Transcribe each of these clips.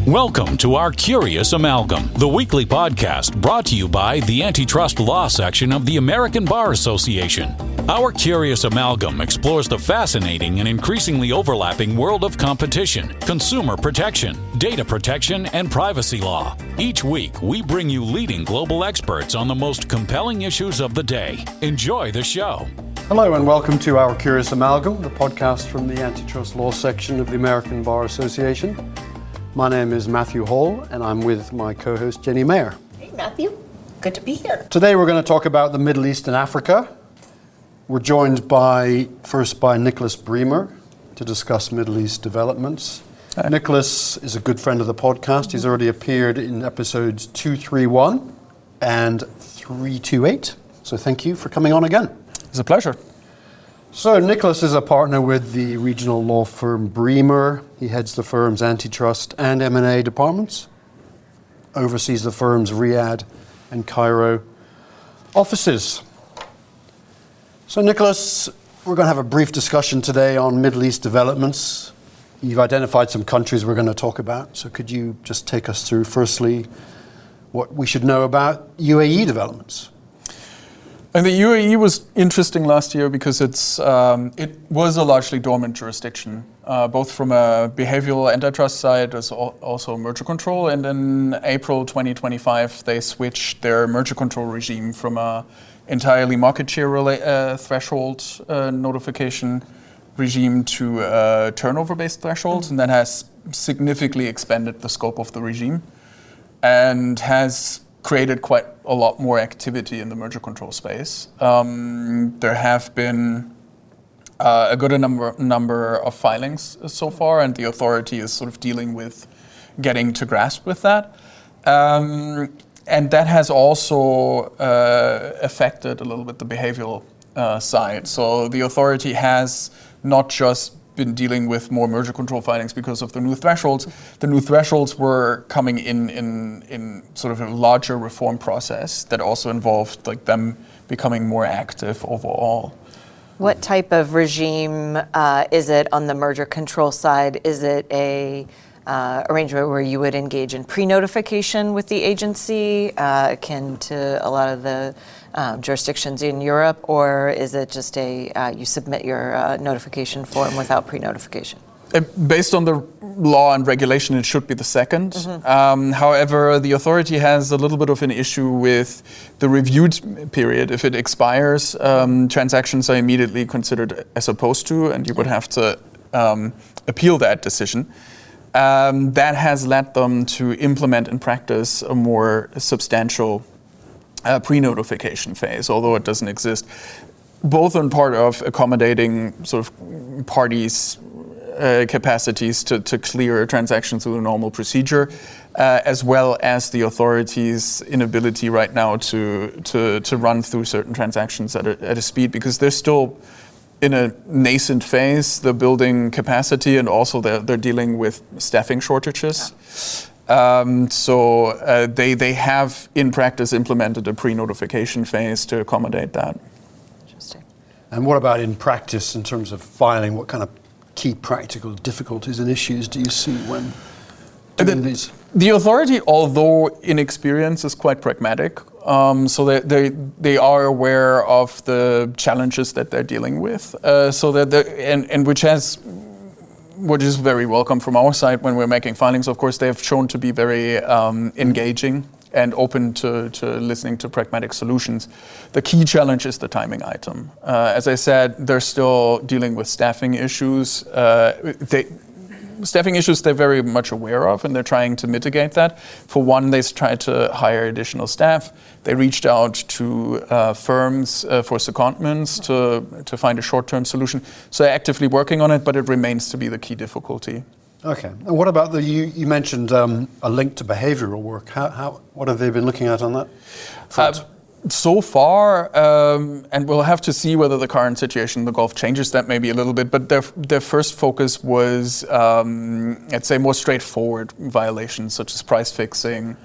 Welcome to our Curious Amalgam, the weekly podcast brought to you by the Antitrust Law section of the American Bar Association. Our Curious Amalgam explores the fascinating and increasingly overlapping world of competition, consumer protection, data protection, and privacy law. Each week, we bring you leading global experts on the most compelling issues of the day. Enjoy the show. Hello and welcome to our Curious Amalgam, the podcast from the Antitrust Law section of the American Bar Association. My name is Matthew Hall and I'm with my co-host Jeny Maier. Hey Matthew, good to be here. Today we're going to talk about the Middle East and Africa. We're joined first by Nicolas Bremer to discuss Middle East developments. Hi. Nicolas is a good friend of the podcast. He's already appeared in episodes 231 and 328. So thank you for coming on again. It's a pleasure. So Nicolas is a partner with the regional law firm Bremer. He heads the firm's antitrust and M&A departments, oversees the firm's Riyadh and Cairo offices. So Nicolas, we're going to have a brief discussion today on Middle East developments. You've identified some countries we're going to talk about. So could you just take us through, firstly, what we should know about UAE developments? And the UAE was interesting last year because it was a largely dormant jurisdiction, both from a behavioral antitrust side as also merger control. And in April 2025, they switched their merger control regime from a entirely market share threshold notification regime to a turnover-based threshold, and that has significantly expanded the scope of the regime and has created quite a lot more activity in the merger control space. There have been a good number of filings so far, and the authority is sort of dealing with getting to grasp with that. And that has also affected a little bit the behavioral side. So the authority has not just been dealing with more merger control filings because of the new thresholds. The new thresholds were coming in sort of a larger reform process that also involved like them becoming more active overall. What type of regime is it on the merger control side? Is it a arrangement where you would engage in pre-notification with the agency, akin to a lot of the jurisdictions in Europe, or is it just you submit your notification form without pre-notification? Based on the law and regulation, it should be the second. Mm-hmm. However, the authority has a little bit of an issue with the review period. If it expires, transactions are immediately considered as opposed to, and you would have to appeal that decision. That has led them to implement in practice a more substantial pre-notification phase, although it doesn't exist, both on part of accommodating sort of parties' capacities to clear a transaction through the normal procedure, as well as the authorities' inability right now to run through certain transactions at a speed, because they're still in a nascent phase. They're building capacity, and also they're dealing with staffing shortages. So they have in practice implemented a pre-notification phase to accommodate that. Interesting. And what about in practice in terms of filing? What kind of key practical difficulties and issues do you see when doing these? The authority, although inexperienced, is quite pragmatic. So they are aware of the challenges that they're dealing with. Which is very welcome from our side when we're making filings. Of course, they have shown to be very engaging and open to listening to pragmatic solutions. The key challenge is the timing item. As I said, they're still dealing with staffing issues. Staffing issues they're very much aware of, and they're trying to mitigate that. For one, they tried to hire additional staff. They reached out to firms for secondments to find a short-term solution. So they're actively working on it, but it remains to be the key difficulty. Okay. And what about you mentioned a link to behavioral work. What have they been looking at on that front? So far, and we'll have to see whether the current situation in the Gulf changes that maybe a little bit, but their first focus was, let's say, more straightforward violations such as price fixing,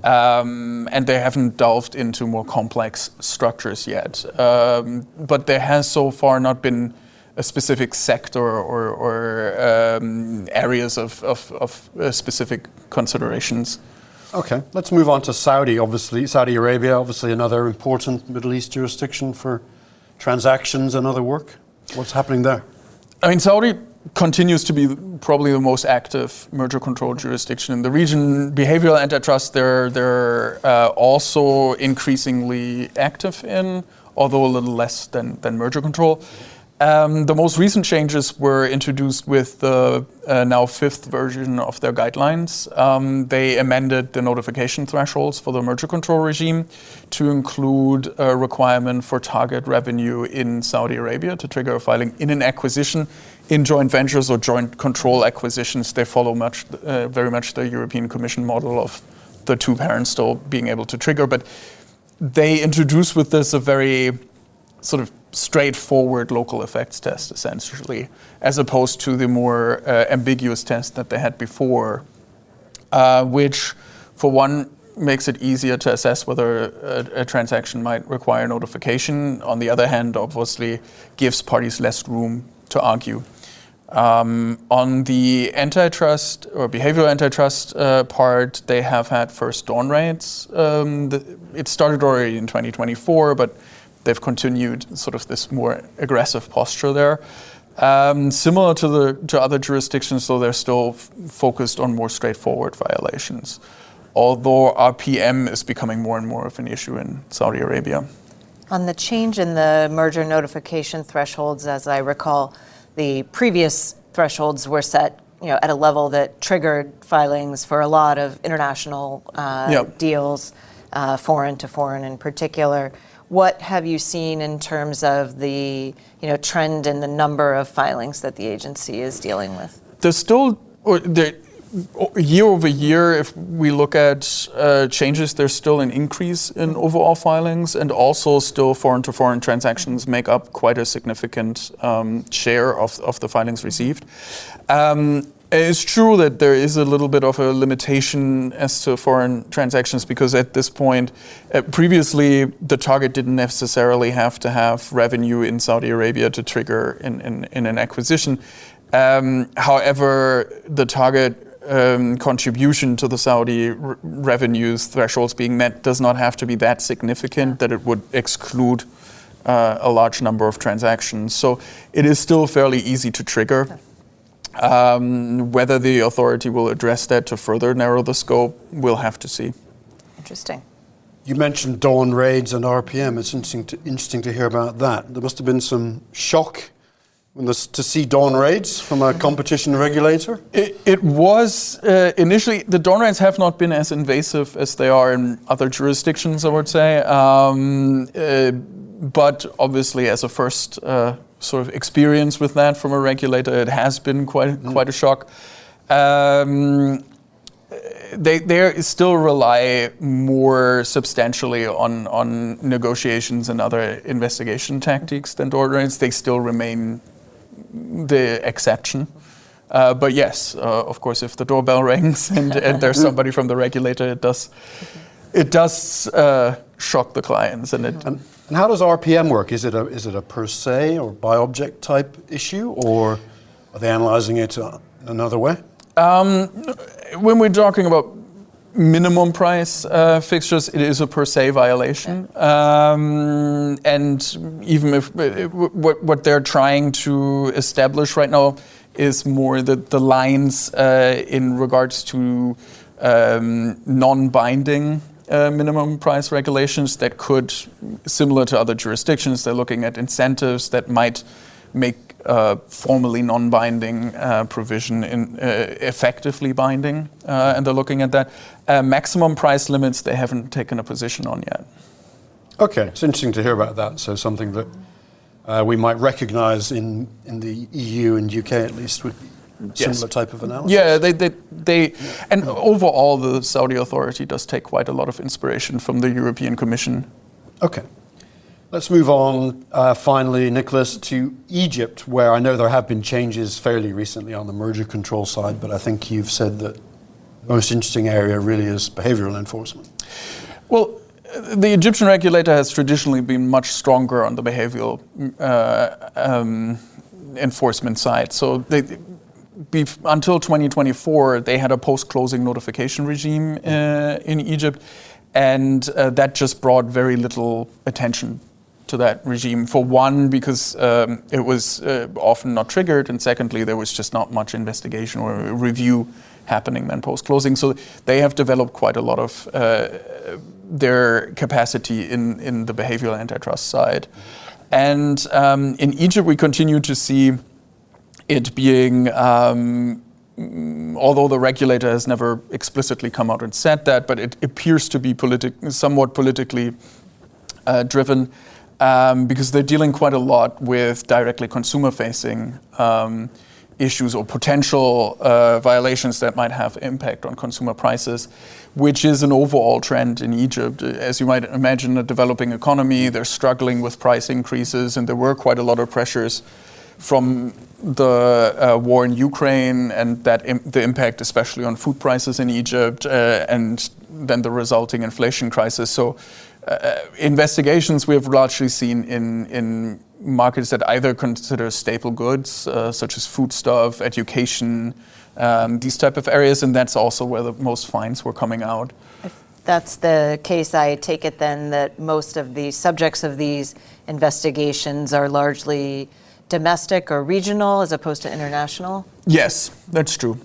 and they haven't delved into more complex structures yet. But there has so far not been a specific sector or areas of specific considerations. Okay, let's move on to Saudi. Obviously, Saudi Arabia, obviously another important Middle East jurisdiction for transactions and other work. What's happening there? I mean, Saudi continues to be probably the most active merger control jurisdiction in the region. Behavioral antitrust, they're also increasingly active in, although a little less than merger control. The most recent changes were introduced with the now 5th version of their guidelines. They amended the notification thresholds for the merger control regime to include a requirement for target revenue in Saudi Arabia to trigger a filing in an acquisition. In joint ventures or joint control acquisitions, they follow very much the European Commission model of the two parents still being able to trigger. But they introduced with this a very sort of straightforward local effects test, essentially, as opposed to the more ambiguous test that they had before, which, for one, makes it easier to assess whether a transaction might require notification. On the other hand, obviously, gives parties less room to argue. On the antitrust or behavioral antitrust part, they have had first dawn raids. It started already in 2024, but they've continued sort of this more aggressive posture there. Similar to other jurisdictions, though, they're still focused on more straightforward violations, although RPM is becoming more and more of an issue in Saudi Arabia. On the change in the merger notification thresholds, as I recall, the previous thresholds were set at a level that triggered filings for a lot of international deals, foreign to foreign in particular. What have you seen in terms of the trend in the number of filings that the agency is dealing with? There's still, year over year, if we look at changes, there's still an increase in overall filings, and also still foreign to foreign transactions make up quite a significant share of the filings received. It's true that there is a little bit of a limitation as to foreign transactions because at this point, previously, the target didn't necessarily have to have revenue in Saudi Arabia to trigger in an acquisition. However, the target contribution to the Saudi revenues thresholds being met does not have to be that significant that it would exclude a large number of transactions. So it is still fairly easy to trigger. Whether the authority will address that to further narrow the scope, we'll have to see. Interesting. You mentioned dawn raids and RPM. It's interesting to hear about that. There must have been some shock to see dawn raids from a competition regulator? It was initially, the dawn raids have not been as invasive as they are in other jurisdictions, I would say. But obviously, as a first sort of experience with that from a regulator, it has been quite a shock. They still rely more substantially on negotiations and other investigation tactics than dawn raids. They still remain the exception. But yes, of course, if the doorbell rings and there's somebody from the regulator, it does shock the clients. And how does RPM work? Is it a per se or by object type issue, or are they analyzing it another way? When we're talking about minimum price fixtures, it is a per se violation. And even if what they're trying to establish right now is more the lines in regards to non-binding minimum price regulations that could, similar to other jurisdictions, they're looking at incentives that might make formally non-binding provision effectively binding, and they're looking at that. Maximum price limits they haven't taken a position on yet. Okay, it's interesting to hear about that. So something that we might recognise in the EU and UK at least would be similar type of analysis. Yeah, they and overall the Saudi authority does take quite a lot of inspiration from the European Commission. Okay. Let's move on, finally, Nicolas, to Egypt, where I know there have been changes fairly recently on the merger control side, but I think you've said that the most interesting area really is behavioral enforcement. Well, the Egyptian regulator has traditionally been much stronger on the behavioral enforcement side. So until 2024, they had a post-closing notification regime in Egypt, and that just brought very little attention to that regime. For one, because it was often not triggered, and secondly, there was just not much investigation or review happening then post-closing. So they have developed quite a lot of their capacity in the behavioral antitrust side. And in Egypt, we continue to see it being, although the regulator has never explicitly come out and said that, but it appears to be somewhat politically driven, because they're dealing quite a lot with directly consumer-facing issues or potential violations that might have impact on consumer prices, which is an overall trend in Egypt. As you might imagine, a developing economy, they're struggling with price increases, and there were quite a lot of pressures from the war in Ukraine and the impact especially on food prices in Egypt, and then the resulting inflation crisis. So investigations we have largely seen in markets that either consider staple goods, such as foodstuff, education, these type of areas, and that's also where the most fines were coming out. If that's the case, I take it then that most of the subjects of these investigations are largely domestic or regional as opposed to international? Yes, that's true.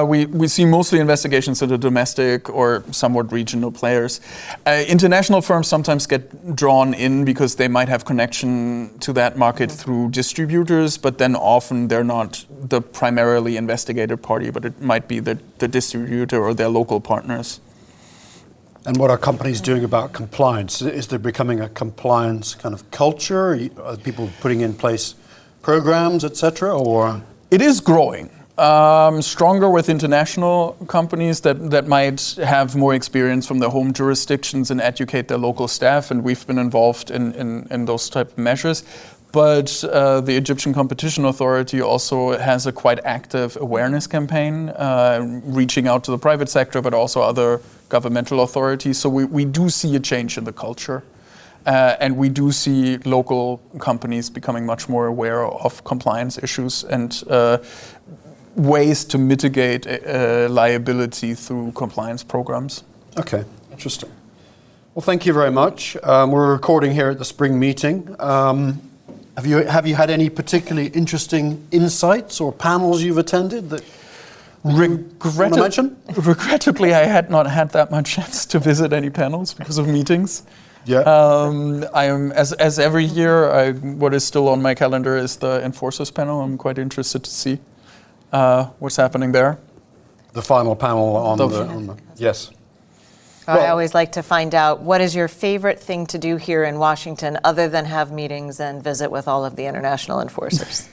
We see mostly investigations into domestic or somewhat regional players. International firms sometimes get drawn in because they might have connection to that market through distributors, but then often they're not the primarily investigated party, but it might be the distributor or their local partners. And what are companies doing about compliance? Is there becoming a compliance kind of culture? Are people putting in place programs, etc., or? It is growing. Stronger with international companies that might have more experience from their home jurisdictions and educate their local staff, and we've been involved in those type of measures. But the Egyptian Competition Authority also has a quite active awareness campaign, reaching out to the private sector, but also other governmental authorities. So we do see a change in the culture. And we do see local companies becoming much more aware of compliance issues and ways to mitigate liability through compliance programs. Okay, interesting. Well, thank you very much. We're recording here at the spring meeting. Have you had any particularly interesting insights or panels you've attended that you want to mention? Regrettably, I had not had that much chance to visit any panels because of meetings. Yeah. I am, as every year, what is still on my calendar is the Enforcers panel. I'm quite interested to see what's happening there. The final panel on the yes. I always like to find out what is your favorite thing to do here in Washington other than have meetings and visit with all of the international enforcers.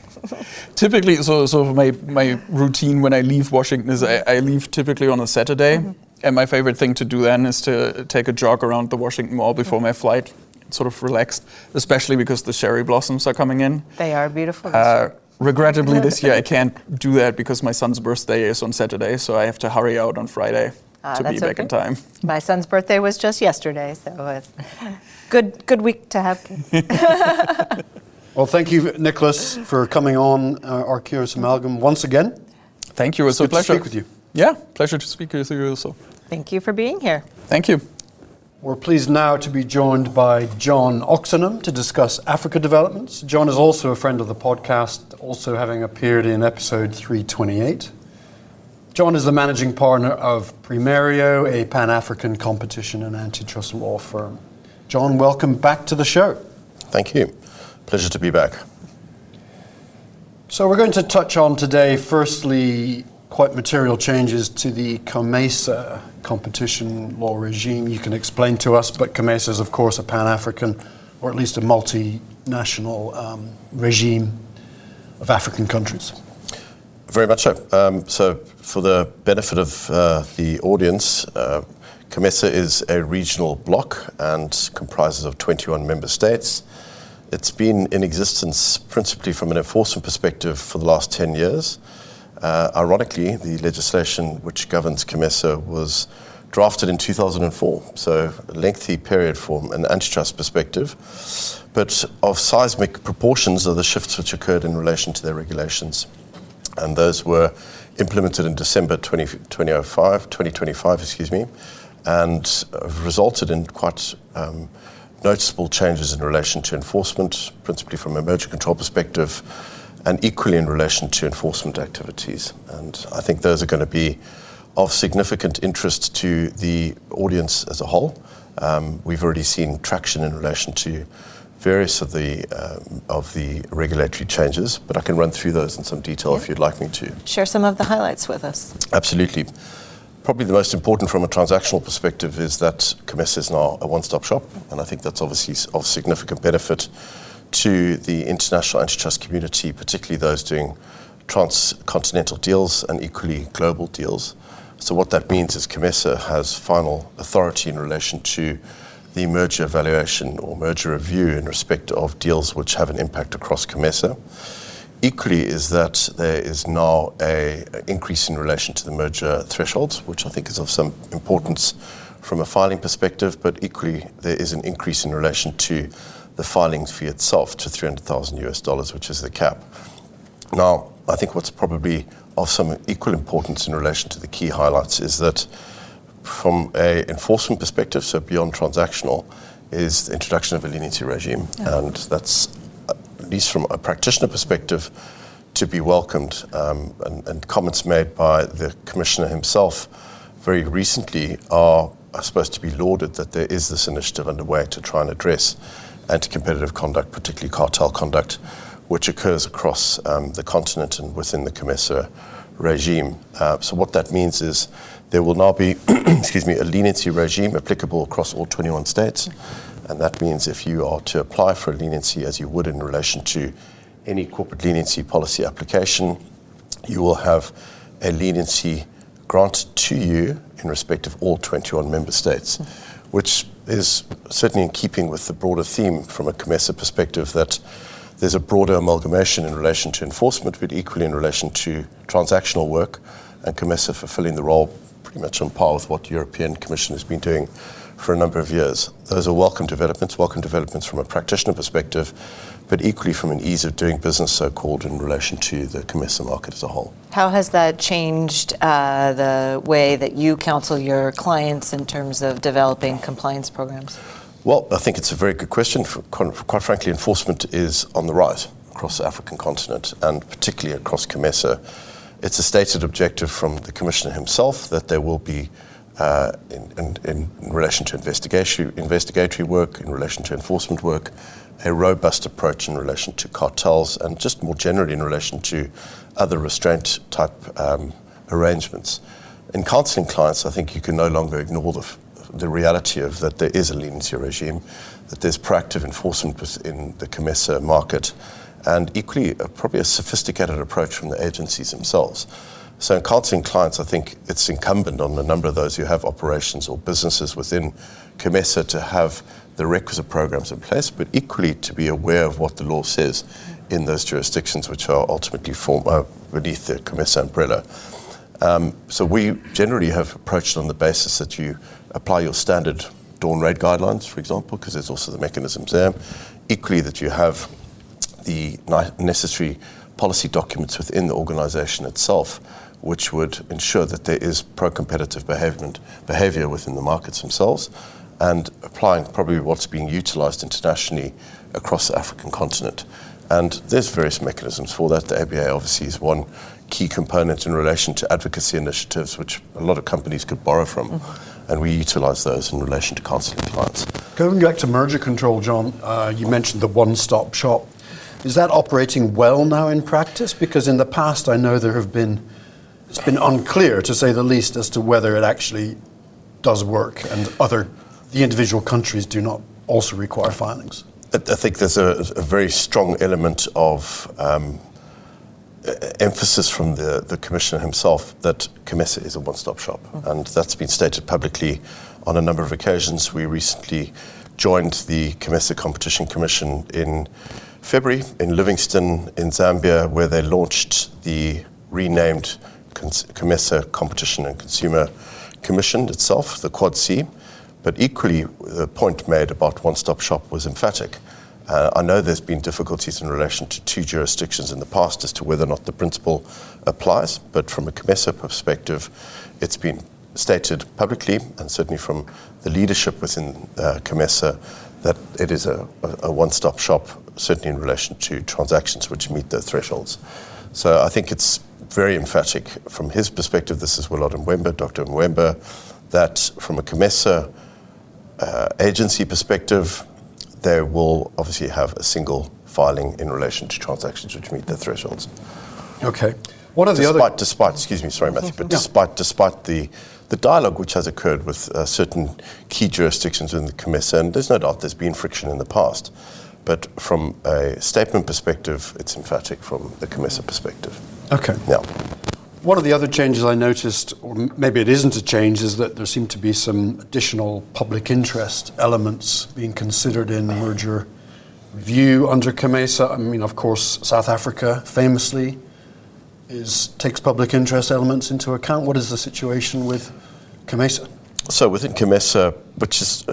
Typically, so my routine when I leave Washington is I leave typically on a Saturday. Mm-hmm. And my favorite thing to do then is to take a jog around the Washington Mall before my flight, sort of relaxed, especially because the cherry blossoms are coming in. They are beautiful this year. Regrettably, this year I can't do that because my son's birthday is on Saturday, so I have to hurry out on Friday to be back in time. My son's birthday was just yesterday, so it's good week to have kids. Well, thank you, Nicolas, for coming on our Curious Amalgam once again. Thank you. It's a pleasure to speak with you. Yeah, pleasure to speak with you also. Thank you for being here. Thank you. We're pleased now to be joined by John Oxenham to discuss Africa developments. John is also a friend of the podcast, also having appeared in episode 328. John is the managing partner of Primerio, a Pan-African competition and antitrust law firm. John, welcome back to the show. Thank you. Pleasure to be back. So we're going to touch on today, firstly, quite material changes to the COMESA competition law regime. You can explain to us, but COMESA is, of course, a Pan-African, or at least a multinational regime of African countries. Very much so. So for the benefit of the audience, COMESA is a regional bloc and comprises of 21 member states. It's been in existence principally from an enforcement perspective for the last 10 years. Ironically, the legislation which governs COMESA was drafted in 2004, so a lengthy period from an antitrust perspective, but of seismic proportions are the shifts which occurred in relation to their regulations. And those were implemented in December 2025, and resulted in quite noticeable changes in relation to enforcement, principally from a merger control perspective, and equally in relation to enforcement activities. And I think those are going to be of significant interest to the audience as a whole. We've already seen traction in relation to various of the regulatory changes, but I can run through those in some detail if you'd like me to. Share some of the highlights with us. Absolutely. Probably the most important from a transactional perspective is that COMESA is now a one-stop shop, and I think that's obviously of significant benefit to the international antitrust community, particularly those doing transcontinental deals and equally global deals. So what that means is COMESA has final authority in relation to the merger evaluation or merger review in respect of deals which have an impact across COMESA. Equally is that there is now an increase in relation to the merger thresholds, which I think is of some importance from a filing perspective, but equally there is an increase in relation to the filing fee itself to $300,000, which is the cap. Now, I think what's probably of some equal importance in relation to the key highlights is that from an enforcement perspective, so beyond transactional, is the introduction of a leniency regime. And that's, at least from a practitioner perspective, to be welcomed. And comments made by the Commissioner himself very recently are supposed to be lauded, that there is this initiative underway to try and address anti-competitive conduct, particularly cartel conduct, which occurs across the continent and within the COMESA regime. So what that means is there will now be a leniency regime applicable across all 21 states. And that means if you are to apply for a leniency as you would in relation to any corporate leniency policy application, you will have a leniency granted to you in respect of all 21 member states, which is certainly in keeping with the broader theme from a COMESA perspective that there's a broader amalgamation in relation to enforcement, but equally in relation to transactional work, and COMESA fulfilling the role pretty much on par with what the European Commission has been doing for a number of years. Those are welcome developments from a practitioner perspective, but equally from an ease of doing business, so-called, in relation to the COMESA market as a whole. How has that changed the way that you counsel your clients in terms of developing compliance programs? Well, I think it's a very good question. Quite frankly, enforcement is on the rise across the African continent, and particularly across COMESA. It's a stated objective from the Commissioner himself that there will be, in relation to investigatory work, in relation to enforcement work, a robust approach in relation to cartels and just more generally in relation to other restraint type arrangements. In counselling clients, I think you can no longer ignore the reality of that there is a leniency regime, that there's proactive enforcement within the COMESA market, and equally probably a sophisticated approach from the agencies themselves. So in counselling clients, I think it's incumbent on a number of those who have operations or businesses within COMESA to have the requisite programs in place, but equally to be aware of what the law says in those jurisdictions which are ultimately beneath the COMESA umbrella. So we generally have approached on the basis that you apply your standard dawn raid guidelines, for example, because there's also the mechanisms there. Equally, that you have the necessary policy documents within the organisation itself, which would ensure that there is pro-competitive behaviour within the markets themselves, and applying probably what's being utilised internationally across the African continent. And there's various mechanisms for that. The ABA obviously is one key component in relation to advocacy initiatives, which a lot of companies could borrow from, and we utilise those in relation to counselling clients. Going back to merger control, John, you mentioned the one-stop shop. Is that operating well now in practice? Because in the past, I know it's been unclear, to say the least, as to whether it actually does work, and the individual countries do not also require filings. I think there's a very strong element of emphasis from the Commissioner himself that COMESA is a one-stop shop, and that's been stated publicly on a number of occasions. We recently joined the COMESA Competition Commission in February in Livingstone in Zambia, where they launched the renamed COMESA Competition and Consumer Commission itself, the Quad C, but equally the point made about one-stop shop was emphatic. I know there's been difficulties in relation to two jurisdictions in the past as to whether or not the principle applies, but from a COMESA perspective, it's been stated publicly, and certainly from the leadership within COMESA, that it is a one-stop shop, certainly in relation to transactions which meet the thresholds. So I think it's very emphatic from his perspective. This is Willard Mwemba, Dr. Mwemba, that from a COMESA agency perspective, they will obviously have a single filing in relation to transactions which meet the thresholds. Okay. What are the other? Despite, excuse me, sorry, Matthew, but despite the dialogue which has occurred with certain key jurisdictions within the COMESA, and there's no doubt there's been friction in the past, but from a statement perspective, it's emphatic from the COMESA perspective. Okay. Yeah. One of the other changes I noticed, or maybe it isn't a change, is that there seem to be some additional public interest elements being considered in merger review under COMESA. I mean, of course, South Africa famously takes public interest elements into account. What is the situation with COMESA? So within COMESA, which is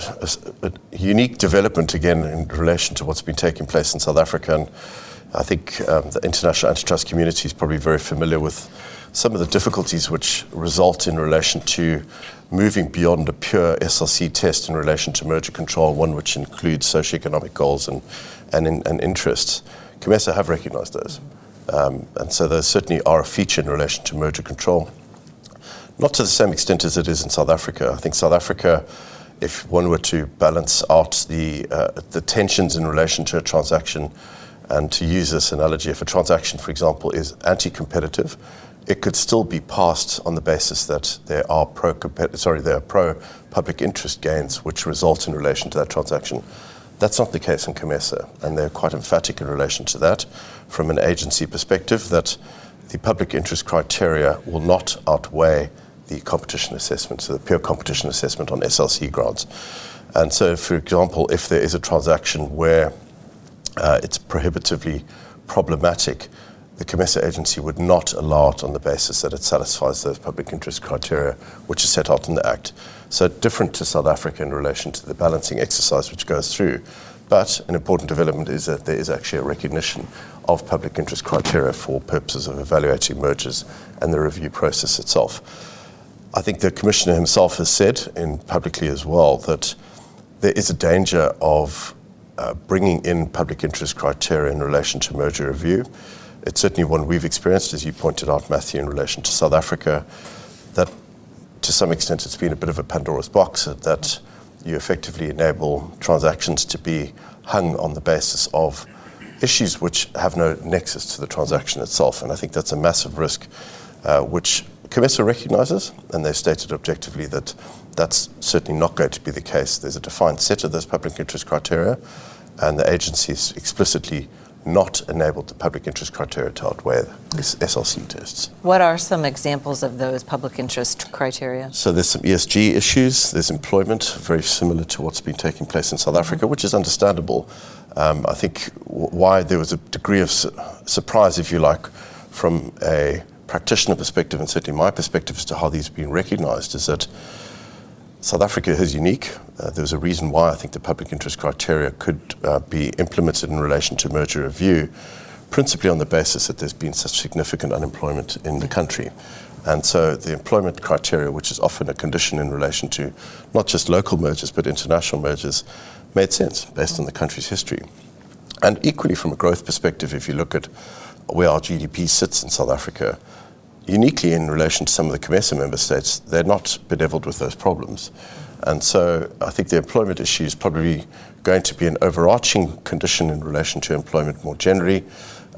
a unique development again in relation to what's been taking place in South Africa, and I think the international antitrust community is probably very familiar with some of the difficulties which result in relation to moving beyond a pure SLC test in relation to merger control, one which includes socioeconomic goals and interests. COMESA have recognized those. And so those certainly are a feature in relation to merger control. Not to the same extent as it is in South Africa. I think South Africa, if one were to balance out the tensions in relation to a transaction, and to use this analogy, if a transaction, for example, is anti-competitive, it could still be passed on the basis that there are pro-public interest gains which result in relation to that transaction. That's not the case in COMESA, and they're quite emphatic in relation to that from an agency perspective, that the public interest criteria will not outweigh the competition assessment, so the pure competition assessment on SLC grounds. And so, for example, if there is a transaction where it's prohibitively problematic, the COMESA agency would not allow it on the basis that it satisfies those public interest criteria which is set out in the Act. So different to South Africa in relation to the balancing exercise which goes through. But an important development is that there is actually a recognition of public interest criteria for purposes of evaluating mergers and the review process itself. I think the Commissioner himself has said publicly as well that there is a danger of bringing in public interest criteria in relation to merger review. It's certainly one we've experienced, as you pointed out, Matthew, in relation to South Africa, that to some extent it's been a bit of a Pandora's box, that you effectively enable transactions to be hung on the basis of issues which have no nexus to the transaction itself. And I think that's a massive risk, which COMESA recognises, and they've stated objectively that that's certainly not going to be the case. There's a defined set of those public interest criteria, and the agency's explicitly not enabled the public interest criteria to outweigh SLC tests. What are some examples of those public interest criteria? So there's some ESG issues, there's employment, very similar to what's been taking place in South Africa, which is understandable. I think why there was a degree of surprise, if you like, from a practitioner perspective, and certainly my perspective as to how these have been recognised, is that South Africa is unique. There was a reason why I think the public interest criteria could be implemented in relation to merger review, principally on the basis that there's been such significant unemployment in the country. And so the employment criteria, which is often a condition in relation to not just local mergers but international mergers, made sense based on the country's history. And equally from a growth perspective, if you look at where our GDP sits in South Africa, uniquely in relation to some of the COMESA member states, they're not bedeviled with those problems. And so I think the employment issue is probably going to be an overarching condition in relation to employment more generally,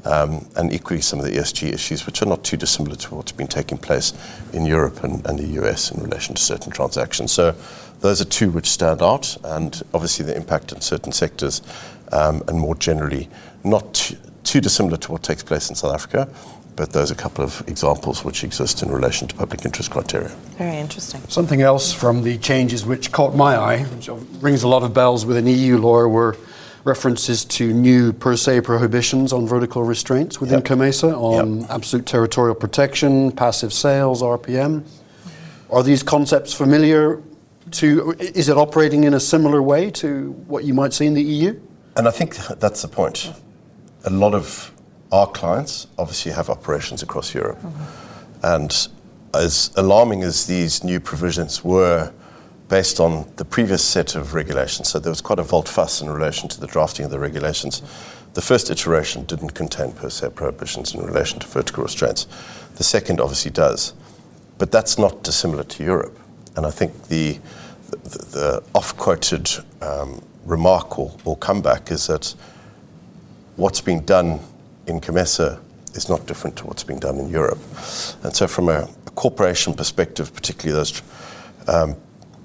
and equally some of the ESG issues, which are not too dissimilar to what's been taking place in Europe and the US in relation to certain transactions. So those are two which stand out, and obviously the impact in certain sectors, and more generally, not too dissimilar to what takes place in South Africa. But those are a couple of examples which exist in relation to public interest criteria. Very interesting. Something else from the changes which caught my eye, which rings a lot of bells with an EU lawyer, were references to new per se prohibitions on vertical restraints within COMESA on absolute territorial protection, passive sales, RPM. Are these concepts familiar to, is it operating in a similar way to what you might see in the EU? And I think that's the point. A lot of our clients obviously have operations across Europe. And as alarming as these new provisions were based on the previous set of regulations, so there was quite a volte-face in relation to the drafting of the regulations. The first iteration didn't contain per se prohibitions in relation to vertical restraints. The second obviously does. But that's not dissimilar to Europe. And I think the oft-quoted remark or comeback is that what's being done in COMESA is not different to what's being done in Europe. And so from a corporation perspective, particularly those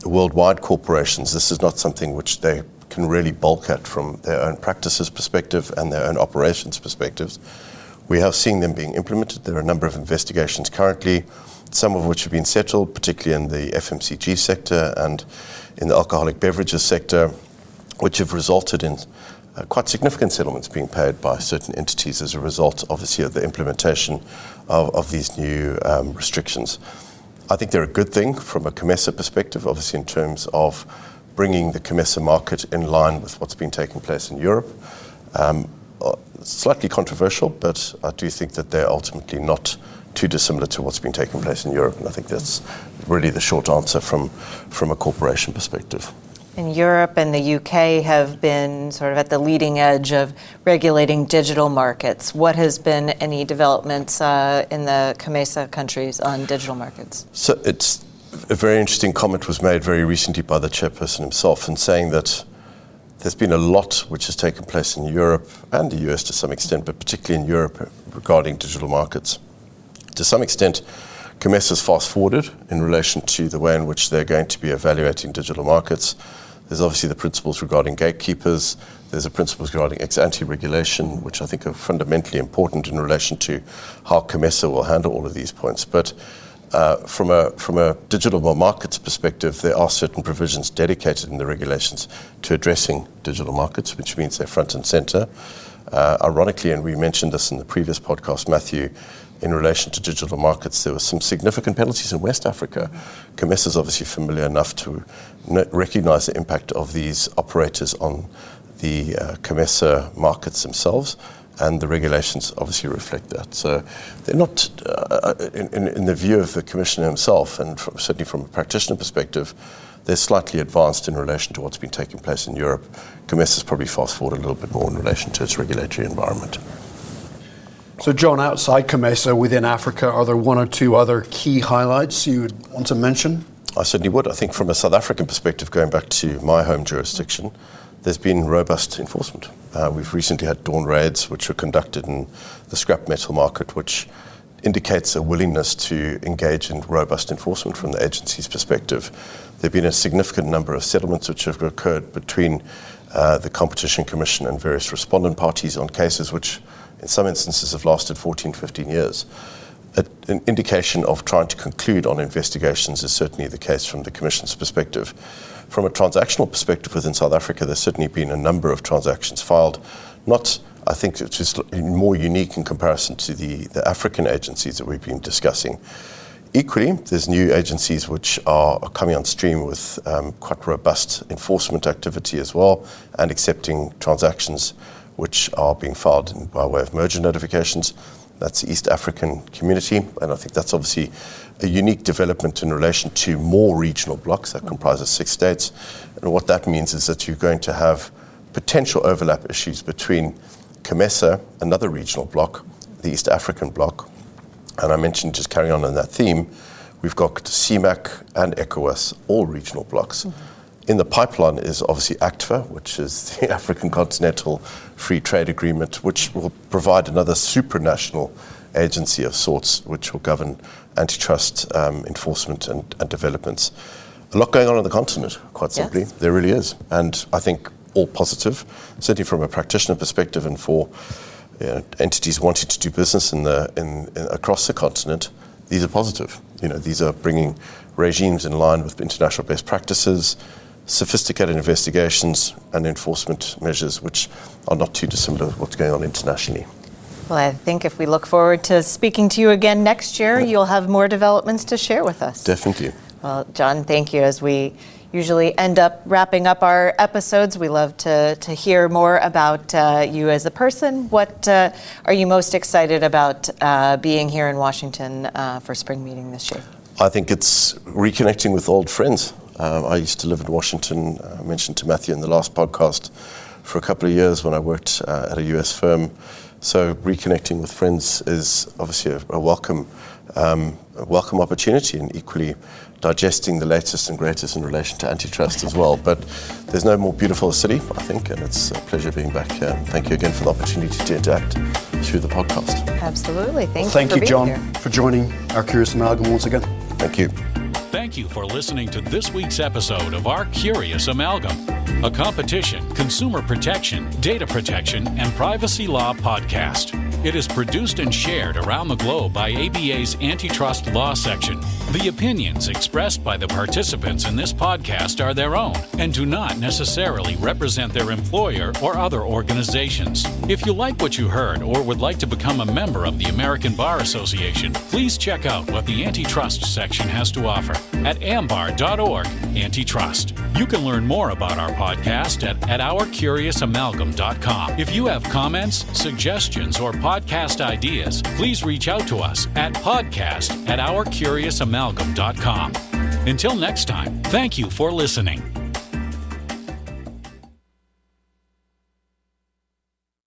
worldwide corporations, this is not something which they can really bulk at from their own practices perspective and their own operations perspectives. We are seeing them being implemented. There are a number of investigations currently, some of which have been settled, particularly in the FMCG sector and in the alcoholic beverages sector, which have resulted in quite significant settlements being paid by certain entities as a result, obviously, of the implementation of these new restrictions. I think they're a good thing from a COMESA perspective, obviously in terms of bringing the COMESA market in line with what's been taking place in Europe. Slightly controversial, but I do think that they're ultimately not too dissimilar to what's been taking place in Europe, and I think that's really the short answer from a corporation perspective. And Europe and the UK have been sort of at the leading edge of regulating digital markets. What has been any developments in the COMESA countries on digital markets? So it's a very interesting comment was made very recently by the chairperson himself in saying that there's been a lot which has taken place in Europe and the US to some extent, but particularly in Europe regarding digital markets. To some extent, COMESA has fast-forwarded in relation to the way in which they're going to be evaluating digital markets. There's obviously the principles regarding gatekeepers. There's the principles regarding ex-ante regulation, which I think are fundamentally important in relation to how COMESA will handle all of these points. But from a digital markets perspective, there are certain provisions dedicated in the regulations to addressing digital markets, which means they're front and center. Ironically, and we mentioned this in the previous podcast, Matthew, in relation to digital markets, there were some significant penalties in West Africa. COMESA is obviously familiar enough to recognize the impact of these operators on the COMESA markets themselves, and the regulations obviously reflect that. So they're not, in the view of the Commissioner himself, and certainly from a practitioner perspective, they're slightly advanced in relation to what's been taking place in Europe. COMESA has probably fast-forwarded a little bit more in relation to its regulatory environment. So John, outside COMESA, within Africa, are there one or two other key highlights you would want to mention? I certainly would. I think from a South African perspective, going back to my home jurisdiction, there's been robust enforcement. We've recently had dawn raids which were conducted in the scrap metal market, which indicates a willingness to engage in robust enforcement from the agency's perspective. There have been a significant number of settlements which have occurred between the Competition Commission and various respondent parties on cases which in some instances have lasted 14, 15 years. An indication of trying to conclude on investigations is certainly the case from the Commission's perspective. From a transactional perspective within South Africa, there's certainly been a number of transactions filed, not, I think, which is more unique in comparison to the African agencies that we've been discussing. Equally, there's new agencies which are coming on stream with quite robust enforcement activity as well, and accepting transactions which are being filed by way of merger notifications. That's the East African community, and I think that's obviously a unique development in relation to more regional blocks that comprises 6 states. And what that means is that you're going to have potential overlap issues between COMESA, another regional block, the East African block, and I mentioned, just carrying on that theme, we've got CMAC and ECOWAS, all regional blocks. In the pipeline is obviously ACTFA, which is the African Continental Free Trade Agreement, which will provide another supranational agency of sorts, which will govern antitrust enforcement and developments. A lot going on the continent, quite simply. Yes. There really is. And I think all positive, certainly from a practitioner perspective and for entities wanting to do business across the continent. These are positive. These are bringing regimes in line with international best practices, sophisticated investigations and enforcement measures which are not too dissimilar with what's going on internationally. Well, I think if we look forward to speaking to you again next year, you'll have more developments to share with us. Definitely. Well, John, thank you. As we usually end up wrapping up our episodes, we love to hear more about you as a person. What are you most excited about being here in Washington for spring meeting this year? I think it's reconnecting with old friends. I used to live in Washington, I mentioned to Matthew in the last podcast, for a couple of years when I worked at a US firm. So reconnecting with friends is obviously a welcome opportunity, and equally digesting the latest and greatest in relation to antitrust as well. But there's no more beautiful city, I think, and it's a pleasure being back here. Thank you again for the opportunity to interact through the podcast. Absolutely. Thank you Thank for you, being John, here. for joining our Curious Amalgam once again. Thank you. Thank you for listening to this week's episode of our Curious Amalgam, a competition, consumer protection, data protection, and privacy law podcast. It is produced and shared around the globe by ABA's Antitrust Law Section. The opinions expressed by the participants in this podcast are their own and do not necessarily represent their employer or other organizations. If you like what you heard or would like to become a member of the American Bar Association, please check out what the Antitrust section has to offer at ambar.org/antitrust. You can learn more about our podcast at ourcuriousamalgam.com. If you have comments, suggestions, or podcast ideas, please reach out to us at podcast@ourcuriousamalgam.com. Until next time, thank you for listening.